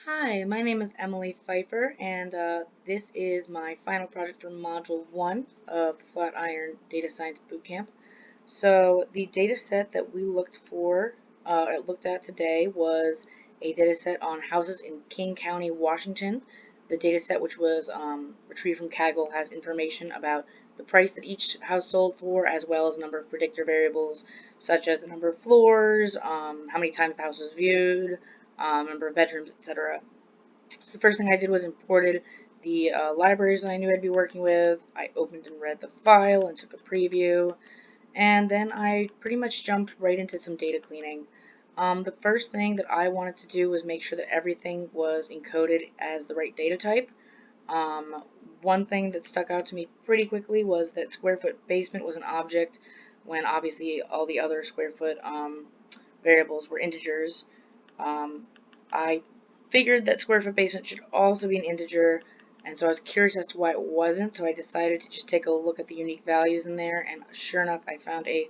Hi, my name is Emily Pfeiffer, and this is my final project for Module 1 of Flatiron Data Science Bootcamp. So the data set that we looked at today was a data set on houses in King County, Washington. The data set, which was retrieved from Kaggle, has information about the price that each house sold for, as well as a number of predictor variables, such as the number of floors, how many times the house was viewed, number of bedrooms, etc. So the first thing I did was imported the libraries that I knew I'd be working with. I opened and read the file and took a preview, and then I pretty much jumped right into some data cleaning. The first thing that I wanted to do was make sure that everything was encoded as the right data type. Um, One thing that stuck out to me pretty quickly was that square foot basement was an object when obviously all the other square foot variables were integers. Um, I figured that square foot basement should also be an integer, and so I was curious as to why it wasn't, so I decided to just take a look at the unique values in there, and sure enough, I found a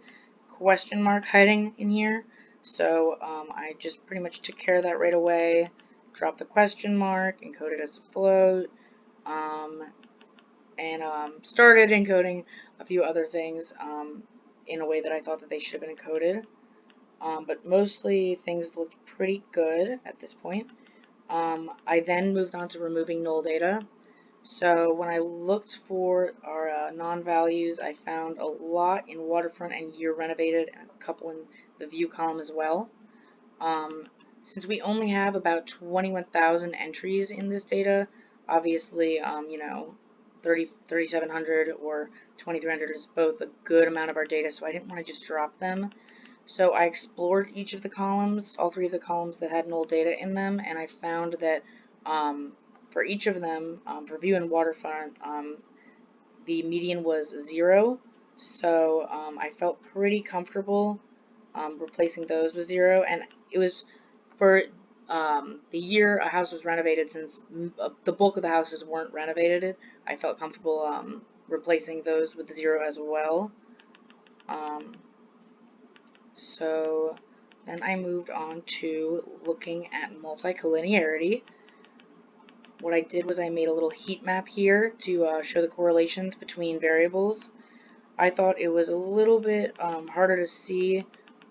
question mark hiding in here. So I just pretty much took care of that right away, dropped the question mark, encoded as a float, um, and started encoding a few other things in a way that I thought that they should have been encoded. But mostly things looked pretty good at this point. I then moved on to removing null data. So when I looked for our non-values, I found a lot in waterfront and year renovated, and a couple in the view column as well. Um, since we only have about 21,000 entries in this data, obviously, 3,700 or 2,300 is both a good amount of our data, so I didn't want to just drop them. So I explored each of the columns, all three of the columns that had null data in them, and I found that for each of them, for view and waterfront, the median was 0. So I felt pretty comfortable replacing those with 0. And it was for the year a house was renovated, since the bulk of the houses weren't renovated. I felt comfortable replacing those with 0 as well. Um, So then I moved on to looking at multicollinearity. What I did was I made a little heat map here to show the correlations between variables. I thought it was a little bit harder to see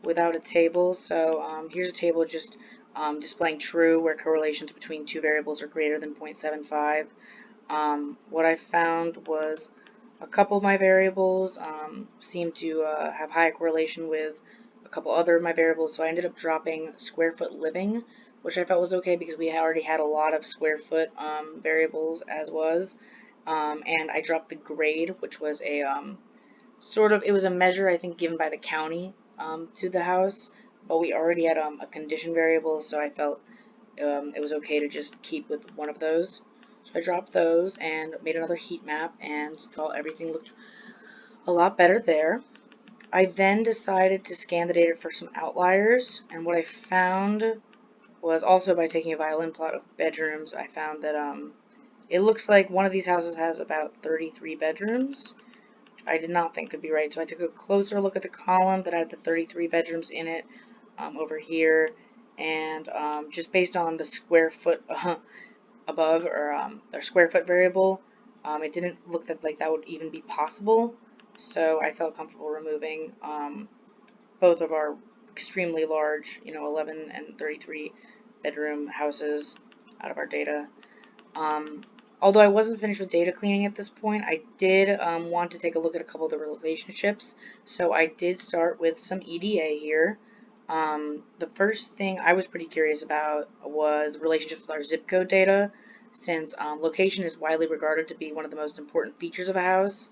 without a table, so here's a table just displaying true where correlations between two variables are greater than 0.75. What I found was a couple of my variables seemed to have high correlation with a couple other of my variables, so I ended up dropping square foot living, which I felt was okay because we already had a lot of square foot variables as was. And I dropped the grade, which was a it was a measure, I think, given by the county to the house, but we already had a condition variable, so I felt it was okay to just keep with one of those. So I dropped those and made another heat map and thought everything looked a lot better there. I then decided to scan the data for some outliers, and what I found was, also by taking a violin plot of bedrooms, I found that it looks like one of these houses has about 33 bedrooms. I did not think could be right, so I took a closer look at the column that had the 33 bedrooms in it over here, and just based on the square foot above, or their square foot variable, it didn't look like that would even be possible, so I felt comfortable removing both of our extremely large, 11 and 33 bedroom houses out of our data. Um, Although I wasn't finished with data cleaning at this point, I did want to take a look at a couple of the relationships. So I did start with some EDA here. The first thing I was pretty curious about was relationships with our zip code data, since location is widely regarded to be one of the most important features of a house.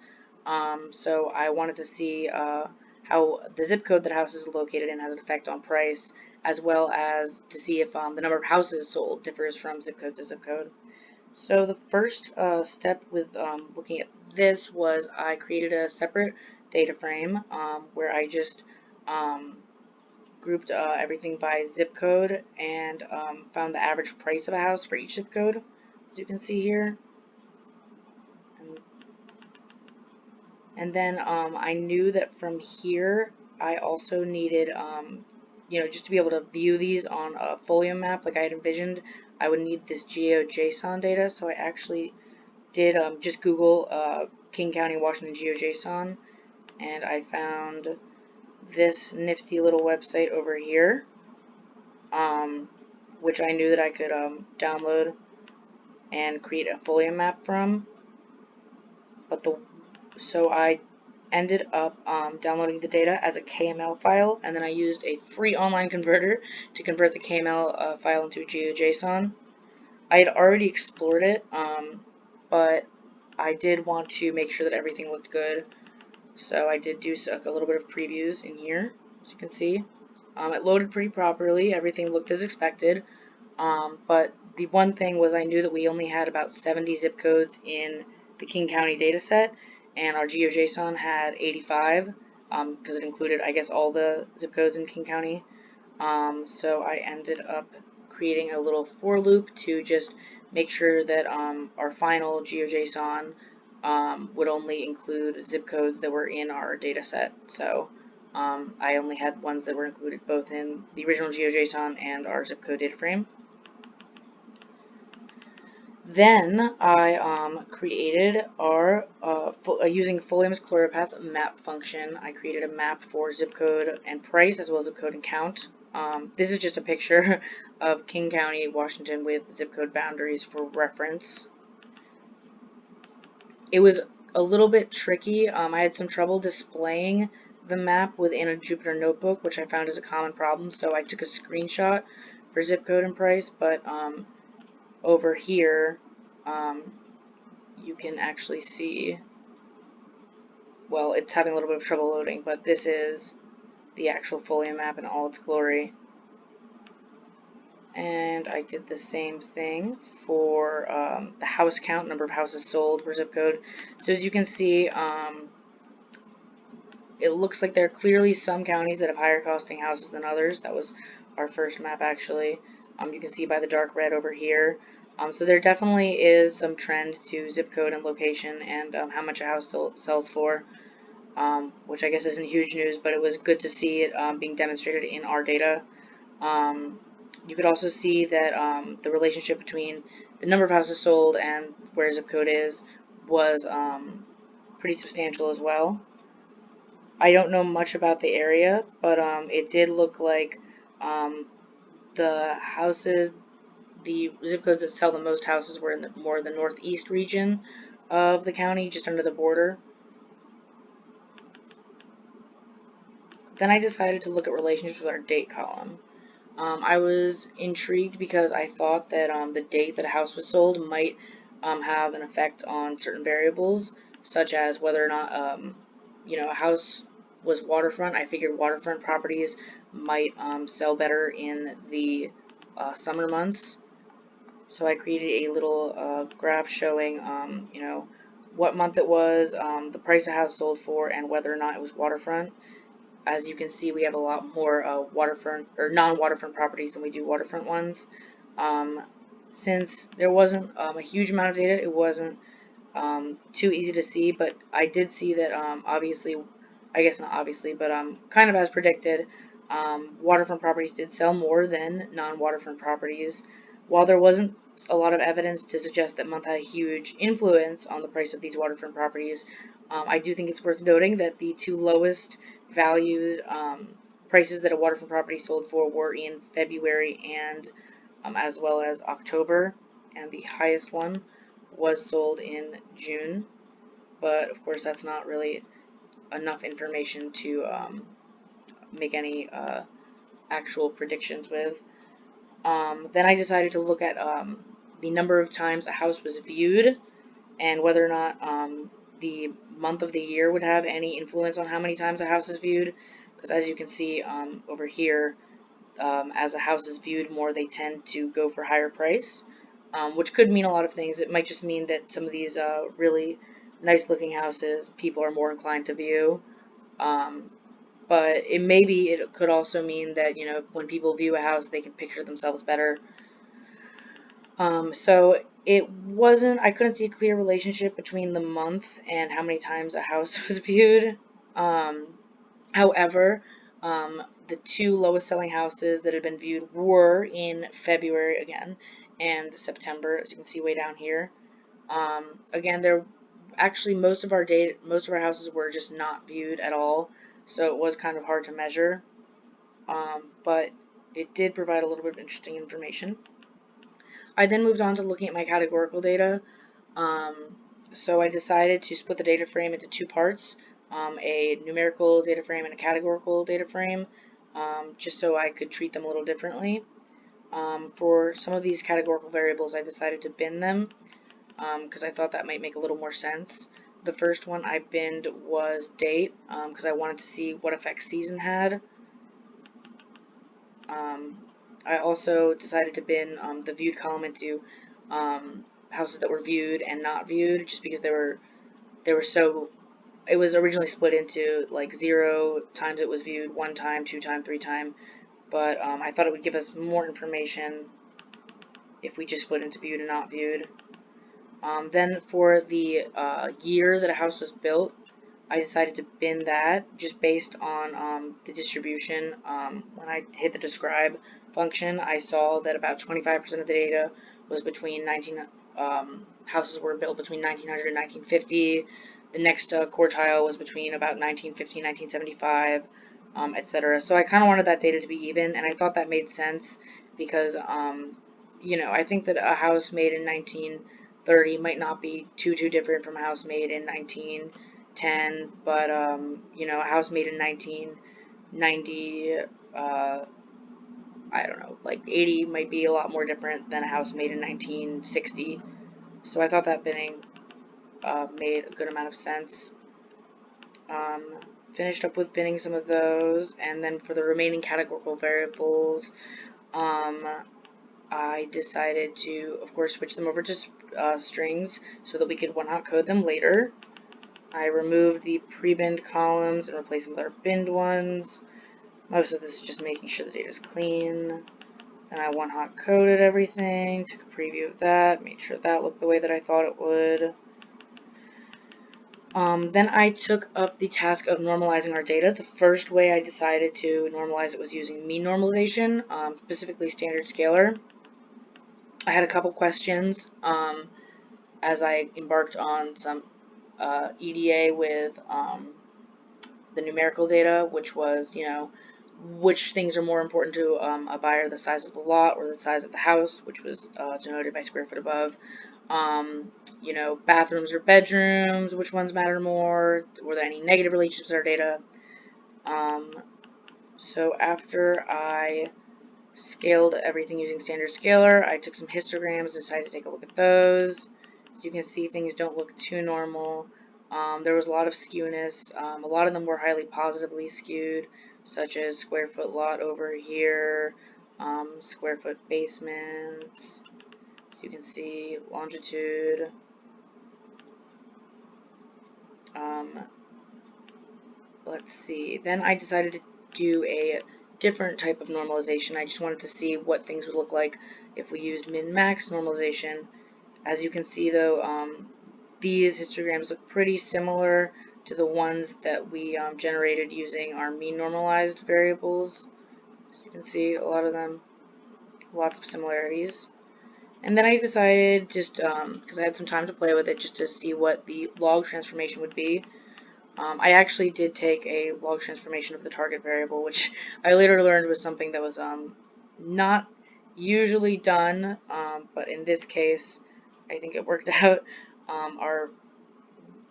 So I wanted to see how the zip code that a house is located in has an effect on price, as well as to see if the number of houses sold differs from zip code to zip code. So the first step with looking at this was I created a separate data frame where I just um, grouped everything by zip code and found the average price of a house for each zip code, as you can see here. And, and then I knew that from here I also needed just to be able to view these on a Folium map like I had envisioned, I would need this GeoJSON data. So I actually did just Google King County, Washington GeoJSON, and I found this nifty little website over here, which I knew that I could download and create a Folium map from. So I ended up downloading the data as a KML file, and then I used a free online converter to convert the KML file into GeoJSON. I had already explored it, but I did want to make sure that everything looked good, so I did do a little bit of previews in here, as you can see. It loaded pretty properly, everything looked as expected, but the one thing was I knew that we only had about 70 zip codes in the King County dataset, and our GeoJSON had 85, because it included, I guess, all the zip codes in King County. So I ended up creating a little for loop to just make sure that our final GeoJSON would only include zip codes that were in our dataset. So I only had ones that were included both in the original GeoJSON and our zip code data frame. Then I created our, using Folium's ChloroPath map function, I created a map for zip code and price, as well as zip code and count. This is just a picture of King County, Washington, with zip code boundaries for reference. It was a little bit tricky. I had some trouble displaying the map within a Jupyter notebook, which I found is a common problem, so I took a screenshot for zip code and price, but over here, you can actually see, well, it's having a little bit of trouble loading, but this is the actual Folium map in all its glory. And I did the same thing for the house count, number of houses sold per zip code. So as you can see, it looks like there are clearly some counties that have higher costing houses than others. That was our first map, actually. You can see by the dark red over here. So there definitely is some trend to zip code and location and how much a house sells for, which I guess isn't huge news, but it was good to see it being demonstrated in our data. You could also see that the relationship between the number of houses sold and where zip code is was pretty substantial as well. I don't know much about the area, but it did look like the houses, the zip codes that sell the most houses were in more the northeast region of the county, just under the border. Then I decided to look at relationships with our date column. I was intrigued because I thought that the date that a house was sold might have an effect on certain variables, such as whether or not a house was waterfront. I figured waterfront properties might sell better in the summer months. So I created a little graph showing, what month it was, the price a house sold for, and whether or not it was waterfront. As you can see, we have a lot more waterfront or non-waterfront properties than we do waterfront ones. Since there wasn't a huge amount of data, it wasn't too easy to see, but I did see that obviously, I guess not obviously, but kind of as predicted, waterfront properties did sell more than non-waterfront properties. While there wasn't a lot of evidence to suggest that month had a huge influence on the price of these waterfront properties, I do think it's worth noting that the two lowest valued prices that a waterfront property sold for were in February and as well as October, and the highest one was sold in June, but of course that's not really enough information to make any actual predictions with. Then I decided to look at the number of times a house was viewed and whether or not the month of the year would have any influence on how many times a house is viewed, because as you can see over here, as a house is viewed more, they tend to go for higher price, which could mean a lot of things. It might just mean that some of these really nice looking houses people are more inclined to view, but it could also mean that when people view a house they can picture themselves better. So I couldn't see a clear relationship between the month and how many times a house was viewed. However, the two lowest selling houses that had been viewed were in February again and September, as you can see way down here. Again, actually most of our houses were just not viewed at all, so it was kind of hard to measure, but it did provide a little bit of interesting information. I then moved on to looking at my categorical data. So I decided to split the data frame into two parts, a numerical data frame and a categorical data frame, just so I could treat them a little differently. For some of these categorical variables, I decided to bin them because I thought that might make a little more sense. The first one I binned was date because I wanted to see what effect season had. I also decided to bin the viewed column into houses that were viewed and not viewed, just because they were so. It was originally split into like 0 times it was viewed, 1 time, 2 time, 3 time, but I thought it would give us more information if we just split into viewed and not viewed. Then for the year that a house was built, I decided to bin that just based on the distribution. When I hit the describe function, I saw that about 25% of the data was between houses were built between 1900 and 1950. The next quartile was between about 1950 and 1975, etc. So I kind of wanted that data to be even, and I thought that made sense because, I think that a house made in 1930 might not be too different from a house made in 1910, but a house made in 1990, I don't know, like 80 might be a lot more different than a house made in 1960. So I thought that binning made a good amount of sense. Finished up with binning some of those, and then for the remaining categorical variables, I decided to, of course, switch them over to strings so that we could one-hot code them later. I removed the pre-binned columns and replaced them with our binned ones. Most of this is just making sure the data is clean. Then I one-hot coded everything, took a preview of that, made sure that looked the way that I thought it would. Then I took up the task of normalizing our data. The first way I decided to normalize it was using mean normalization, specifically standard scalar. I had a couple questions as I embarked on some EDA with the numerical data, which was, which things are more important to a buyer, the size of the lot or the size of the house, which was denoted by square foot above. Bathrooms or bedrooms, which ones matter more? Were there any negative relationships in our data? So after I scaled everything using standard scalar, I took some histograms and decided to take a look at those. As you can see, things don't look too normal. There was a lot of skewness. A lot of them were highly positively skewed, such as square foot lot over here, square foot basement. So you can see longitude. Let's see. Then I decided to do a different type of normalization. I just wanted to see what things would look like if we used min-max normalization. As you can see, though, these histograms look pretty similar to the ones that we generated using our mean normalized variables. As you can see, a lot of them, lots of similarities. And then I decided, just because I had some time to play with it, just to see what the log transformation would be. I actually did take a log transformation of the target variable, which I later learned was something that was not usually done, but in this case, I think it worked out. Our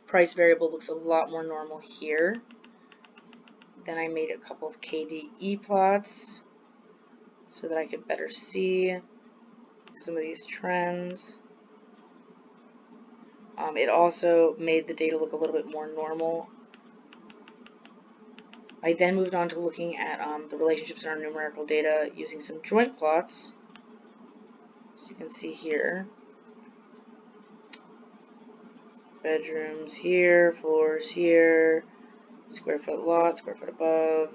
price variable looks a lot more normal here. Then I made a couple of KDE plots so that I could better see some of these trends. It also made the data look a little bit more normal. I then moved on to looking at the relationships in our numerical data using some joint plots, as you can see here. Bedrooms here, floors here, square foot lot, square foot above.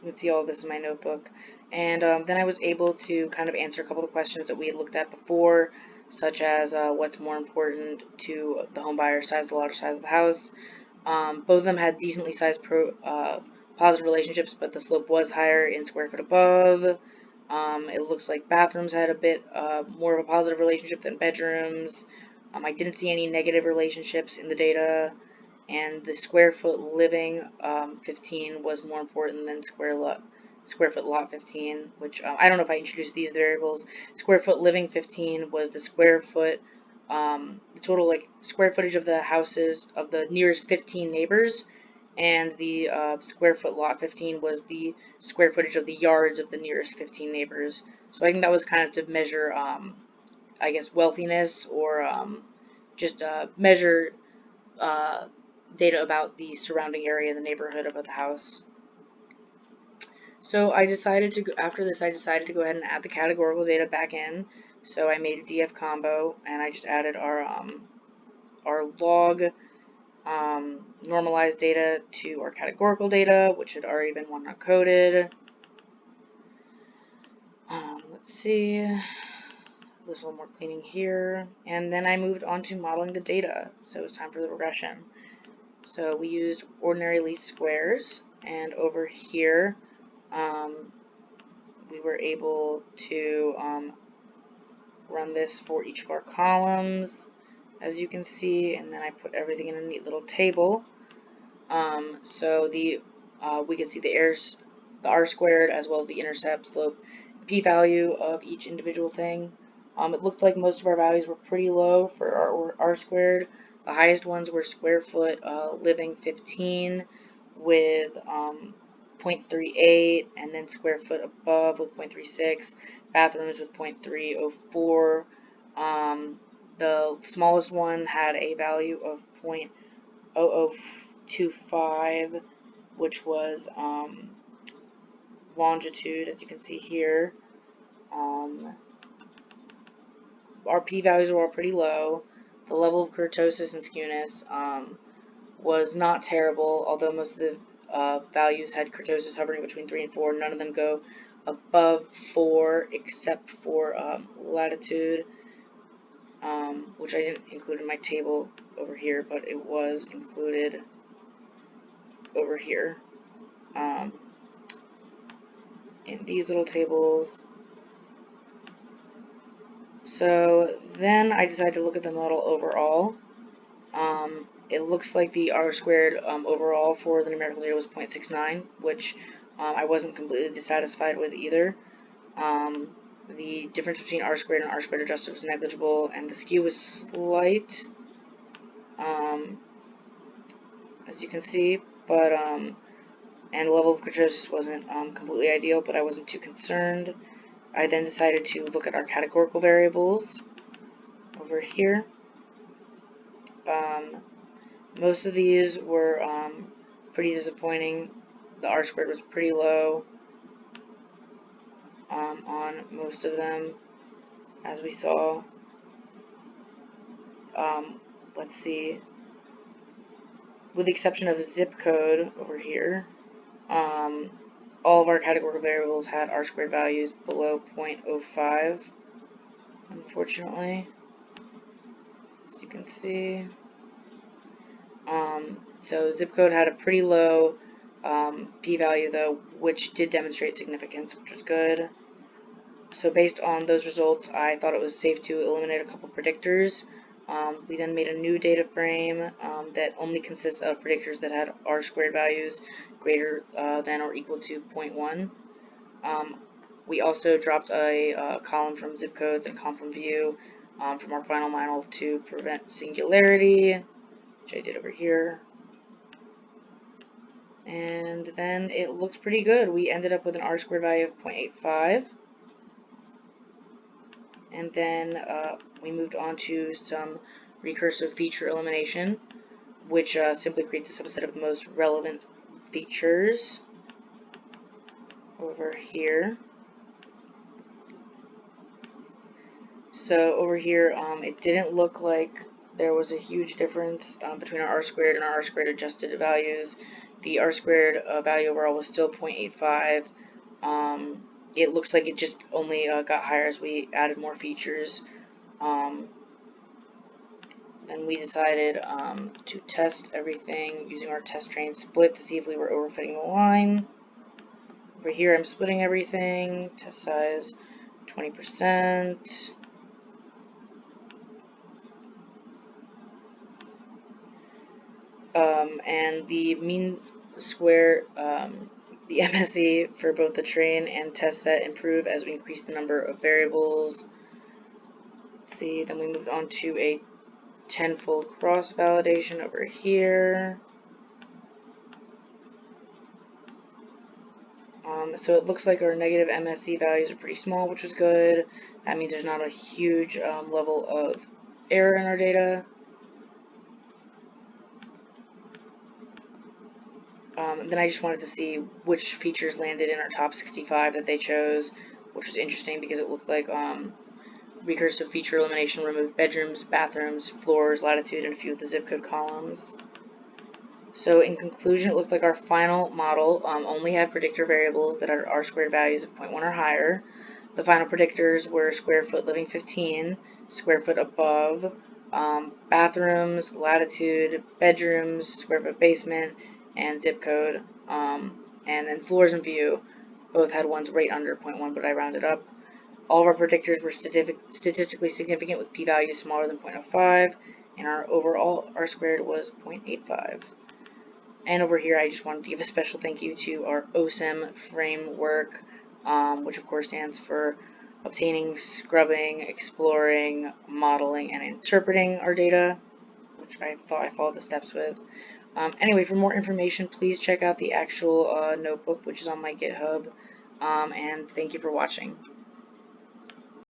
You can see all of this in my notebook. And then I was able to kind of answer a couple of questions that we had looked at before, such as what's more important to the home buyer, size of the lot or size of the house. Both of them had decently sized positive relationships, but the slope was higher in square foot above. It looks like bathrooms had a bit more of a positive relationship than bedrooms. I didn't see any negative relationships in the data, and the square foot living 15 was more important than square foot lot 15, which I don't know if I introduced these variables. Square foot living 15 was the square foot, the total square footage of the houses of the nearest 15 neighbors, and the square foot lot 15 was the square footage of the yards of the nearest 15 neighbors. So I think that was kind of to measure, I guess, wealthiness, or just measure data about the surrounding area, the neighborhood of the house. So I decided to, after this, I decided to go ahead and add the categorical data back in. So I made a DF combo, and I just added our log normalized data to our categorical data, which had already been one-hot coded. Let's see, there's a little more cleaning here, and then I moved on to modeling the data. So it's time for the regression. So we used ordinary least squares, and over here we were able to run this for each of our columns, as you can see, and then I put everything in a neat little table. So we can see the R squared, as well as the intercept, slope, p-value of each individual thing. It looked like most of our values were pretty low for our R squared. The highest ones were square foot living 15 with 0.38, and then square foot above with 0.36, bathrooms with 0.304. The smallest one had a value of 0.0025, which was longitude, as you can see here. Our p-values were all pretty low. The level of kurtosis and skewness was not terrible, although most of the values had kurtosis hovering between 3 and 4. None of them go above 4 except for latitude, which I didn't include in my table over here, but it was included over here in these little tables. So then I decided to look at the model overall. It looks like the R squared overall for the numerical data was 0.69, which I wasn't completely dissatisfied with either. The difference between R squared and R squared adjusted was negligible, and the skew was slight, as you can see, but and the level of kurtosis wasn't completely ideal, but I wasn't too concerned. I then decided to look at our categorical variables over here. Most of these were pretty disappointing. The R squared was pretty low on most of them, as we saw. Let's see. With the exception of zip code over here, all of our categorical variables had R squared values below 0.05, unfortunately, as you can see. So zip code had a pretty low p-value, though, which did demonstrate significance, which was good. So based on those results, I thought it was safe to eliminate a couple predictors. We then made a new data frame that only consists of predictors that had R squared values greater than or equal to 0.1. We also dropped a column from zip codes and a column from view from our final model to prevent singularity, which I did over here. And then it looked pretty good. We ended up with an R squared value of 0.85. And then we moved on to some recursive feature elimination, which simply creates a subset of the most relevant features over here. So over here, it didn't look like there was a huge difference between our R squared and our R squared adjusted values. The R squared value overall was still 0.85. It looks like it just only got higher as we added more features. Then we decided to test everything using our test train split to see if we were overfitting the line. Over here I'm splitting everything, test size 20%. And the mean square, the MSE for both the train and test set improve as we increase the number of variables. Let's see, then we moved on to a tenfold cross validation over here. So it looks like our negative MSE values are pretty small, which is good. That means there's not a huge level of error in our data. And then I just wanted to see which features landed in our top 65 that they chose, which was interesting because it looked like recursive feature elimination removed bedrooms, bathrooms, floors, latitude, and a few of the zip code columns. So in conclusion, it looked like our final model only had predictor variables that had R-squared values of 0.1 or higher. The final predictors were square foot living 15, square foot above, bathrooms, latitude, bedrooms, square foot basement, and zip code. And then floors and view both had ones right under 0.1, but I rounded up. All of our predictors were statistically significant with p-values smaller than 0.05, and our overall R-squared was 0.85. And over here, I just wanted to give a special thank you to our OSIM framework, which of course stands for obtaining, scrubbing, exploring, modeling, and interpreting our data, which I thought I followed the steps with. Anyway, for more information, please check out the actual notebook, which is on my GitHub, and thank you for watching.